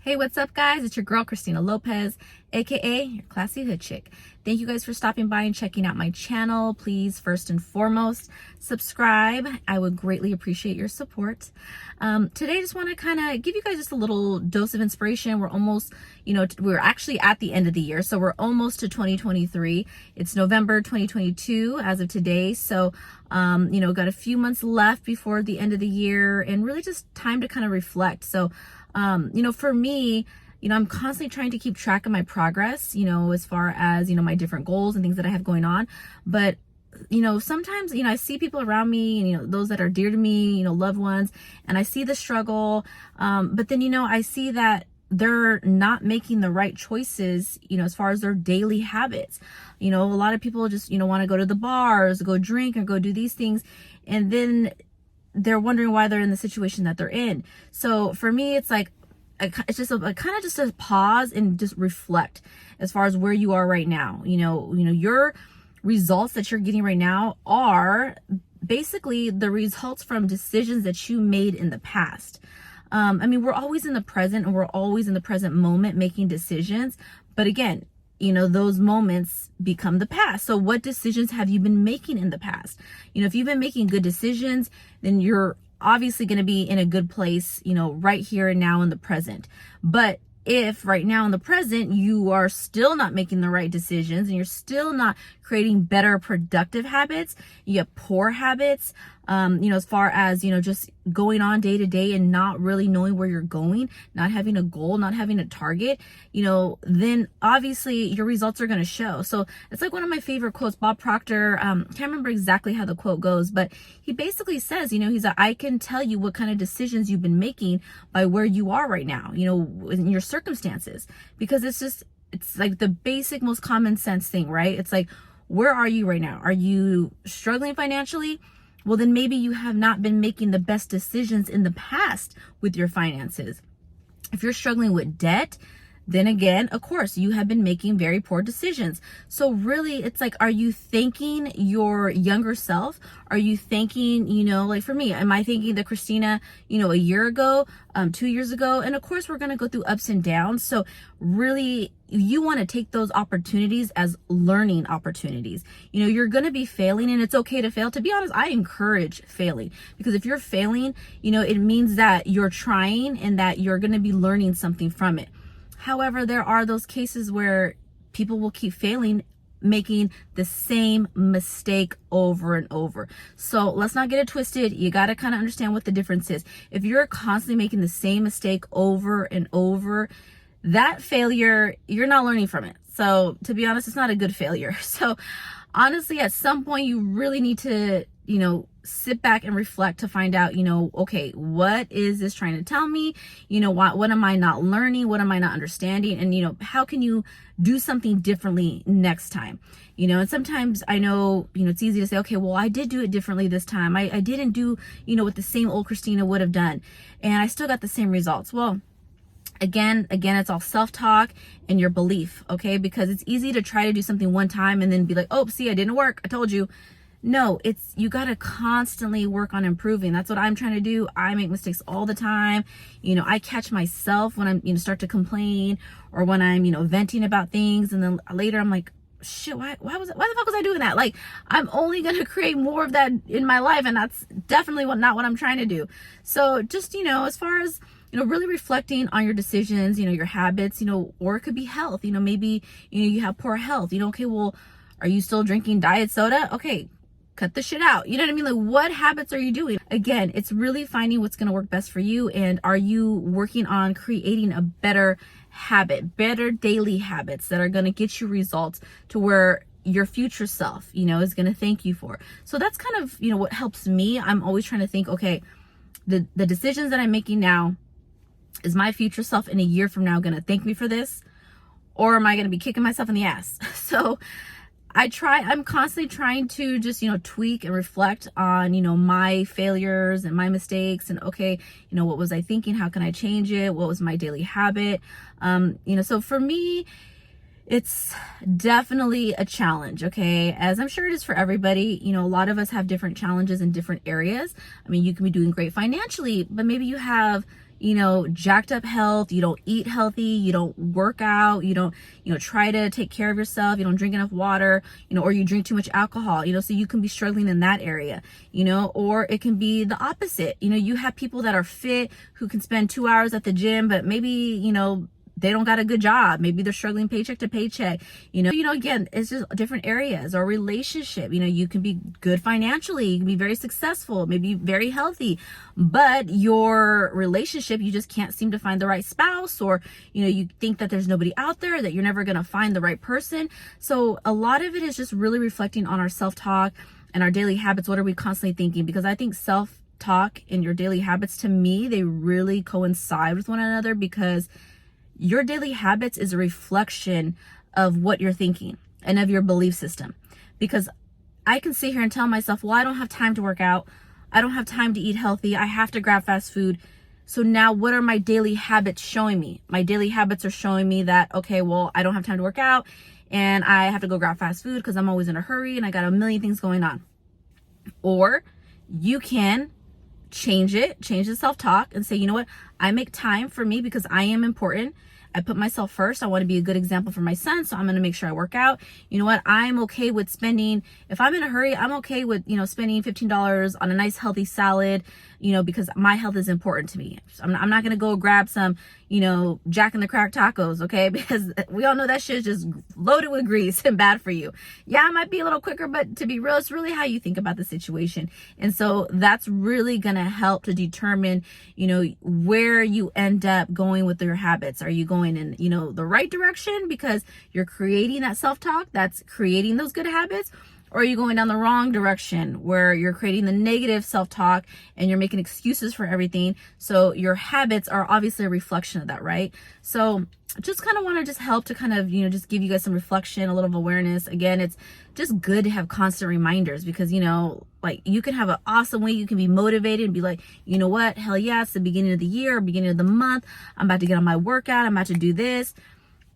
Hey, what's up, guys? It's your girl, Christina Lopez, aka your classy hood chick. Thank you guys for stopping by and checking out my channel. Please, first and foremost, subscribe. I would greatly appreciate your support. Today, I just want to kind of give you guys just a little dose of inspiration. We're almost, we're actually at the end of the year, so we're almost to 2023. It's November 2022 as of today, so got a few months left before the end of the year, and really just time to kind of reflect. So for me, I'm constantly trying to keep track of my progress, as far as, my different goals and things that I have going on. But, sometimes, I see people around me and, those that are dear to me, loved ones, and I see the struggle. But then, I see that they're not making the right choices, as far as their daily habits. A lot of people just, want to go to the bars, go drink or go do these things. And then they're wondering why they're in the situation that they're in. So for me, it's like, it's just a pause and just reflect as far as where you are right now. Your results that you're getting right now are basically the results from decisions that you made in the past. We're always in the present and we're always in the present moment making decisions. But again, those moments become the past. So what decisions have you been making in the past? If you've been making good decisions, then you're obviously going to be in a good place, right here and now in the present. But if right now in the present, you are still not making the right decisions and you're still not creating better productive habits, you have poor habits, as far as, just going on day to day and not really knowing where you're going, not having a goal, not having a target, then obviously your results are going to show. So it's like one of my favorite quotes, Bob Proctor, can't remember exactly how the quote goes, but he basically says, he's like, I can tell you what kind of decisions you've been making by where you are right now, in your circumstances, because it's like the basic, most common sense thing, right? It's like, where are you right now? Are you struggling financially? Well, then maybe you have not been making the best decisions in the past with your finances. If you're struggling with debt, then again, of course, you have been making very poor decisions. So really, it's like, are you thanking your younger self? Are you thanking, like for me, am I thanking the Christina, a year ago, 2 years ago? And of course, we're going to go through ups and downs. So really, you want to take those opportunities as learning opportunities. You're going to be failing and it's okay to fail. To be honest, I encourage failing, because if you're failing, it means that you're trying and that you're going to be learning something from it. However, there are those cases where people will keep failing, making the same mistake over and over. So let's not get it twisted. You got to kind of understand what the difference is. If you're constantly making the same mistake over and over, that failure, you're not learning from it. So to be honest, it's not a good failure. So honestly, at some point you really need to, sit back and reflect to find out, okay, what is this trying to tell me? What am I not learning? What am I not understanding? And, how can you do something differently next time? And sometimes I know, it's easy to say, okay, well, I did do it differently this time. I didn't do, what the same old Christina would have done. And I still got the same results. Well, Again, it's all self-talk and your belief, okay? Because it's easy to try to do something one time and then be like, oh, see, I didn't work. I told you. No, you got to constantly work on improving. That's what I'm trying to do. I make mistakes all the time. I catch myself when I'm, start to complain, or when I'm, venting about things. And then later I'm like, shit, why the fuck was I doing that? Like, I'm only going to create more of that in my life. And that's definitely not what I'm trying to do. So just, as far as, really reflecting on your decisions, your habits, or it could be health, maybe, you have poor health, okay, well, are you still drinking diet soda? Okay, cut the shit out. You know what I mean? Like, what habits are you doing? Again, it's really finding what's going to work best for you. And are you working on creating a better habit, better daily habits that are going to get you results to where your future self, is going to thank you for. So that's kind of, what helps me. I'm always trying to think, okay, the decisions that I'm making now, is my future self in a year from now going to thank me for this? Or am I going to be kicking myself in the ass? So I'm constantly trying to just, tweak and reflect on, my failures and my mistakes, and okay, what was I thinking? How can I change it? What was my daily habit? So for me, it's definitely a challenge, okay? As I'm sure it is for everybody. A lot of us have different challenges in different areas. You can be doing great financially, but maybe you have, jacked up health, you don't eat healthy, you don't work out, you don't, try to take care of yourself, you don't drink enough water, or you drink too much alcohol, so you can be struggling in that area, or it can be the opposite. You have people that are fit who can spend 2 hours at the gym, but maybe, they don't got a good job. Maybe they're struggling paycheck to paycheck. Again, it's just different areas. Or relationship. You can be good financially. You can be very successful, maybe very healthy. But your relationship, you just can't seem to find the right spouse, or, you think that there's nobody out there, that you're never going to find the right person. So a lot of it is just really reflecting on our self-talk and our daily habits. What are we constantly thinking? Because I think self-talk and your daily habits, to me, they really coincide with one another, because your daily habits is a reflection of what you're thinking and of your belief system. Because I can sit here and tell myself, well, I don't have time to work out. I don't have time to eat healthy. I have to grab fast food. So now what are my daily habits showing me? My daily habits are showing me that, okay, well, I don't have time to work out and I have to go grab fast food because I'm always in a hurry and I got a million things going on. Or you can change the self-talk and say, you know what? I make time for me because I am important. I put myself first. I want to be a good example for my son. So I'm going to make sure I work out. You know what? I'm okay with spending, if I'm in a hurry, I'm okay with, spending $15 on a nice healthy salad, because my health is important to me. I'm not going to go grab some, Jack in the Crack tacos. Okay. Because we all know that shit is just loaded with grease and bad for you. Yeah, it might be a little quicker, but to be real, it's really how you think about the situation. And so that's really going to help to determine, where you end up going with your habits. Are you going in, the right direction because you're creating that self-talk that's creating those good habits? Or are you going down the wrong direction where you're creating the negative self-talk and you're making excuses for everything? So your habits are obviously a reflection of that, right? So just kind of want to just help to kind of, just give you guys some reflection, a little awareness. Again, it's just good to have constant reminders because, like you can have an awesome week. You can be motivated and be like, you know what? Hell yeah, it's the beginning of the year, beginning of the month. I'm about to get on my workout. I'm about to do this.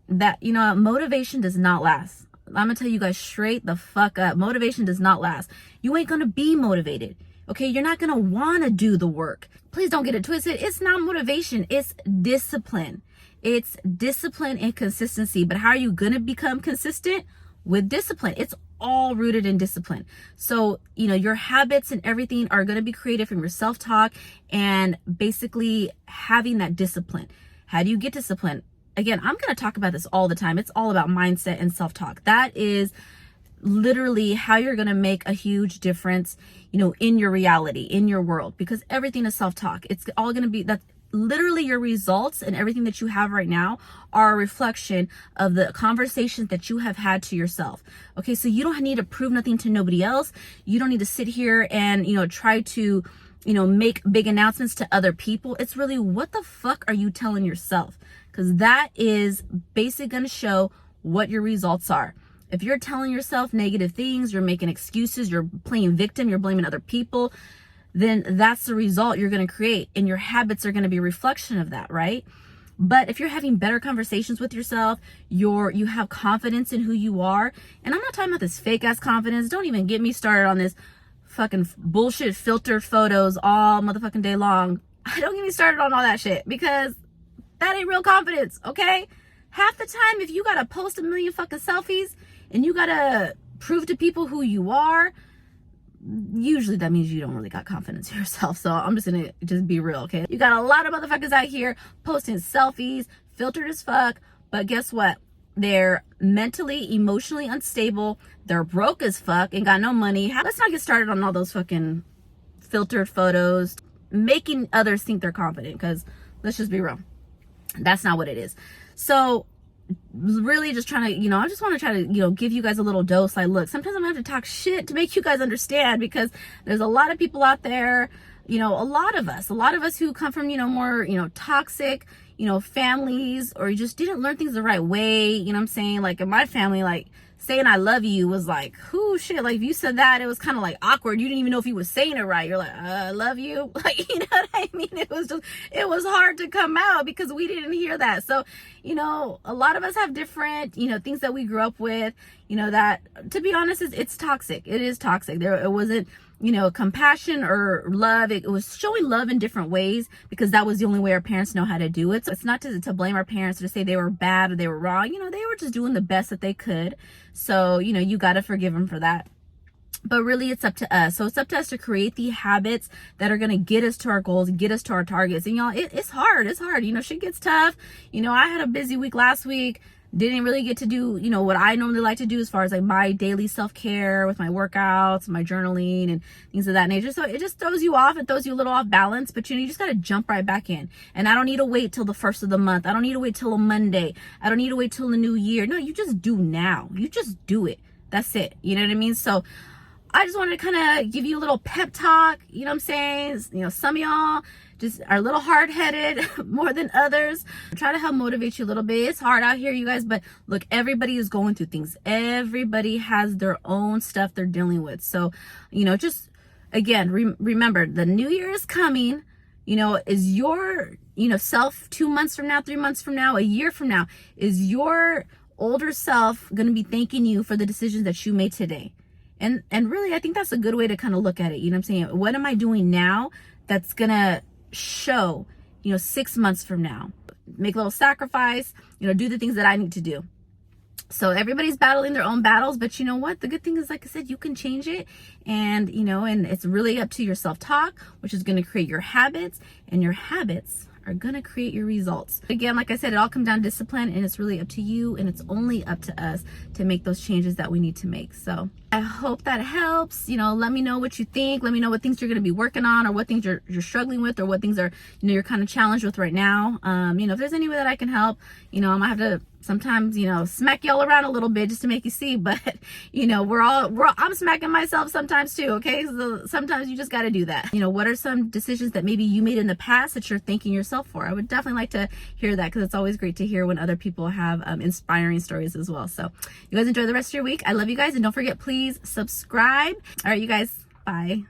That, motivation does not last. I'm gonna tell you guys straight the fuck up. Motivation does not last. You ain't gonna be motivated. Okay, you're not gonna wanna do the work. Please don't get it twisted. It's not motivation, it's discipline. It's discipline and consistency. But how are you gonna become consistent? With discipline. It's all rooted in discipline. So, your habits and everything are gonna be created from your self-talk and basically having that discipline. How do you get discipline? Again, I'm going to talk about this all the time. It's all about mindset and self-talk. That is literally how you're going to make a huge difference, in your reality, in your world, because everything is self-talk. It's all going to be, that's literally your results and everything that you have right now are a reflection of the conversations that you have had to yourself. Okay. So you don't need to prove nothing to nobody else. You don't need to sit here and, try to, make big announcements to other people. It's really, what the fuck are you telling yourself? Because that is basically going to show what your results are. If you're telling yourself negative things, you're making excuses, you're playing victim, you're blaming other people, then that's the result you're going to create. And your habits are going to be a reflection of that, right? But if you're having better conversations with yourself, you have confidence in who you are. And I'm not talking about this fake ass confidence. Don't even get me started on this fucking bullshit filtered photos all motherfucking day long. Don't get me started on all that shit, because that ain't real confidence, okay? Half the time, if you gotta post a million fucking selfies and you gotta prove to people who you are, usually that means you don't really got confidence in yourself. So I'm just gonna be real, okay? You got a lot of motherfuckers out here posting selfies, filtered as fuck, but guess what? They're mentally, emotionally unstable. They're broke as fuck and got no money. Let's not get started on all those fucking filtered photos, making others think they're confident, because let's just be real. That's not what it is. So really just trying to, I just want to try to, give you guys a little dose. Like, look, sometimes I'm gonna have to talk shit to make you guys understand, because there's a lot of people out there, a lot of us who come from, more, toxic, families, or you just didn't learn things the right way. You know what I'm saying? Like in my family, like saying I love you was like, whoo, shit. Like if you said that, it was kind of like awkward. You didn't even know if you was saying it right. You're like, I love you. Like, you know what I mean? It was hard to come out because we didn't hear that. So, you know, a lot of us have different, you know, things that we grew up with, you know, that, to be honest, it's toxic. It is toxic. It wasn't, you know, compassion or love. It was showing love in different ways because that was the only way our parents know how to do it. So it's not to blame our parents or to say they were bad or they were wrong. You know, they were just doing the best that they could. So, you know, you got to forgive them for that. But really, it's up to us. So it's up to us to create the habits that are going to get us to our goals, get us to our targets. And y'all, it's hard. It's hard. You know, shit gets tough. You know, I had a busy week last week. Didn't really get to do, you know, what I normally like to do as far as like my daily self-care with my workouts, my journaling and things of that nature. So it just throws you off. It throws you a little off balance, but you know, you just got to jump right back in. And I don't need to wait till the first of the month. I don't need to wait till a Monday. I don't need to wait till the new year. No, you just do now. You just do it. That's it. You know what I mean? So I just wanted to kind of give you a little pep talk. You know what I'm saying? You know, some of y'all just are a little hard-headed more than others. Try to help motivate you a little bit. It's hard out here, you guys, but look, everybody is going through things. Everybody has their own stuff they're dealing with. So, you know, just again, remember the new year is coming. You know, is your, you know, self 2 months from now, 3 months from now, a year from now, is your older self going to be thanking you for the decisions that you made today? And really, I think that's a good way to kind of look at it. You know what I'm saying? What am I doing now that's going to show, you know, 6 months from now? Make a little sacrifice, you know, do the things that I need to do. So everybody's battling their own battles, but you know what? The good thing is, like I said, you can change it. And, you know, and it's really up to your self-talk, which is going to create your habits, and your habits are going to create your results. Again, like I said, it all comes down to discipline, and it's really up to you, and it's only up to us to make those changes that we need to make. So I hope that helps. You know, let me know what you think. Let me know what things you're going to be working on, or what things you're struggling with, or what things are, you know, you're kind of challenged with right now. You know, if there's any way that I can help, you know, I might have to sometimes, you know, smack y'all around a little bit just to make you see, but you know, I'm smacking myself sometimes too. Okay. So sometimes you just got to do that. You know, what are some decisions that maybe you made in the past that you're thanking yourself for? I would definitely like to hear that, because it's always great to hear when other people have inspiring stories as well. So you guys enjoy the rest of your week. I love you guys. And don't forget, please subscribe. All right, you guys, bye.